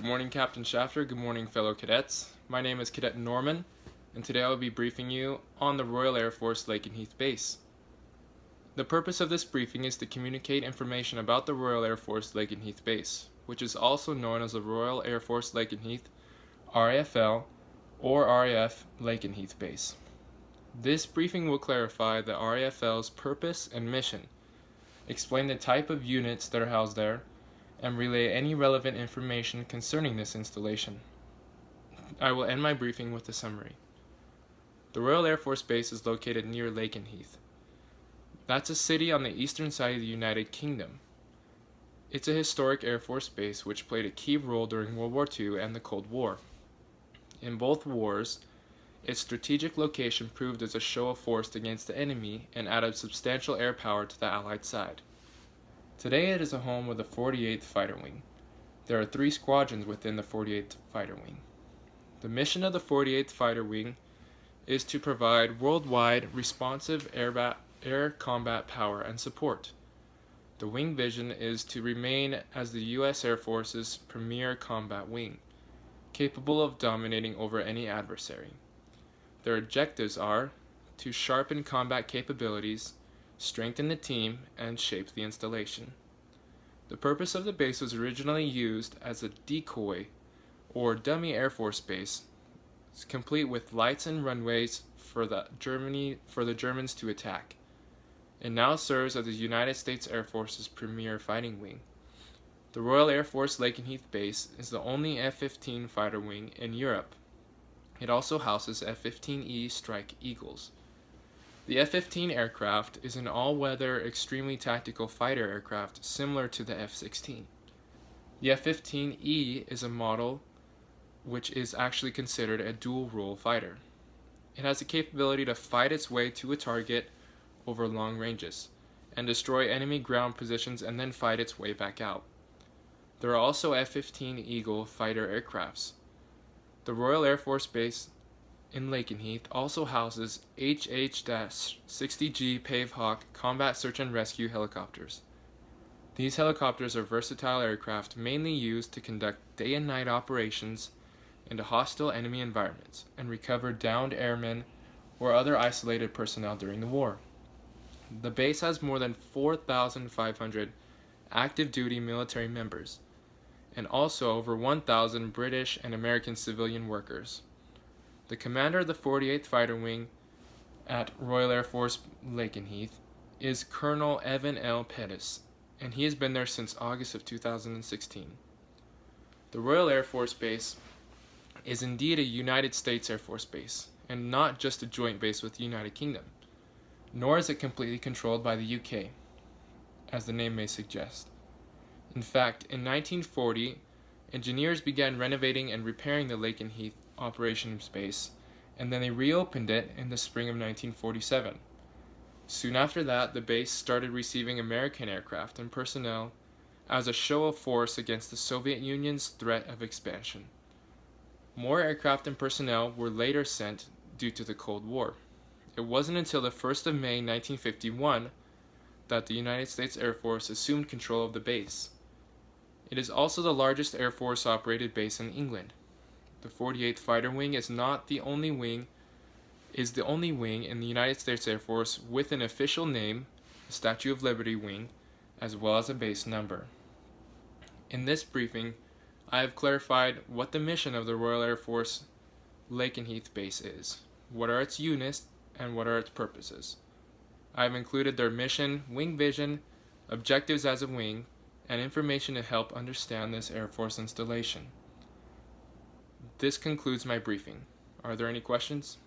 Good morning, Captain Shafter. Good morning, fellow cadets. My name is Cadet Norman, and today I will be briefing you on the Royal Air Force Lakenheath Base. The purpose of this briefing is to communicate information about the Royal Air Force Lakenheath Base, which is also known as the Royal Air Force Lakenheath, RAFL, or RAF Lakenheath Base. This briefing will clarify the RAFL's purpose and mission, explain the type of units that are housed there, and relay any relevant information concerning this installation. I will end my briefing with a summary. The Royal Air Force Base is located near Lakenheath. That's a city on the eastern side of the United Kingdom. It's a historic Air Force base which played a key role during World War II and the Cold War. In both wars, its strategic location proved as a show of force against the enemy and added substantial air power to the Allied side. Today it is a home of the 48th Fighter Wing. There are 3 squadrons within the 48th Fighter Wing. The mission of the 48th Fighter Wing is to provide worldwide responsive air combat power and support. The wing vision is to remain as the U.S. Air Force's premier combat wing, capable of dominating over any adversary. Their objectives are to sharpen combat capabilities, strengthen the team, and shape the installation. The purpose of the base was originally used as a decoy or dummy Air Force base, complete with lights and runways for the Germans to attack. It now serves as the United States Air Force's premier fighting wing. The Royal Air Force Lakenheath Base is the only F-15 fighter wing in Europe. It also houses F-15E Strike Eagles. The F-15 aircraft is an all-weather, extremely tactical fighter aircraft similar to the F-16. The F-15E is a model which is actually considered a dual-role fighter. It has the capability to fight its way to a target over long ranges and destroy enemy ground positions and then fight its way back out. There are also F-15 Eagle fighter aircrafts. The Royal Air Force Base in Lakenheath also houses HH-60G Pavehawk combat search and rescue helicopters. These helicopters are versatile aircraft mainly used to conduct day and night operations into hostile enemy environments and recover downed airmen or other isolated personnel during the war. The base has more than 4,500 active duty military members and also over 1,000 British and American civilian workers. The commander of the 48th Fighter Wing at Royal Air Force Lakenheath is Colonel Evan L. Pettis, and he has been there since August of 2016. The Royal Air Force Base is indeed a United States Air Force base, and not just a joint base with the United Kingdom, nor is it completely controlled by the UK, as the name may suggest. In fact, in 1940, engineers began renovating and repairing the Lakenheath operations base, and then they reopened it in the spring of 1947. Soon after that, the base started receiving American aircraft and personnel as a show of force against the Soviet Union's threat of expansion. More aircraft and personnel were later sent due to the Cold War. It wasn't until the 1st of May 1951 that the United States Air Force assumed control of the base. It is also the largest Air Force operated base in England. The 48th Fighter Wing is the only wing in the United States Air Force with an official name, the Statue of Liberty Wing, as well as a base number. In this briefing, I have clarified what the mission of the Royal Air Force Lakenheath Base is, what are its units, and what are its purposes. I have included their mission, wing vision, objectives as a wing, and information to help understand this Air Force installation. This concludes my briefing. Are there any questions?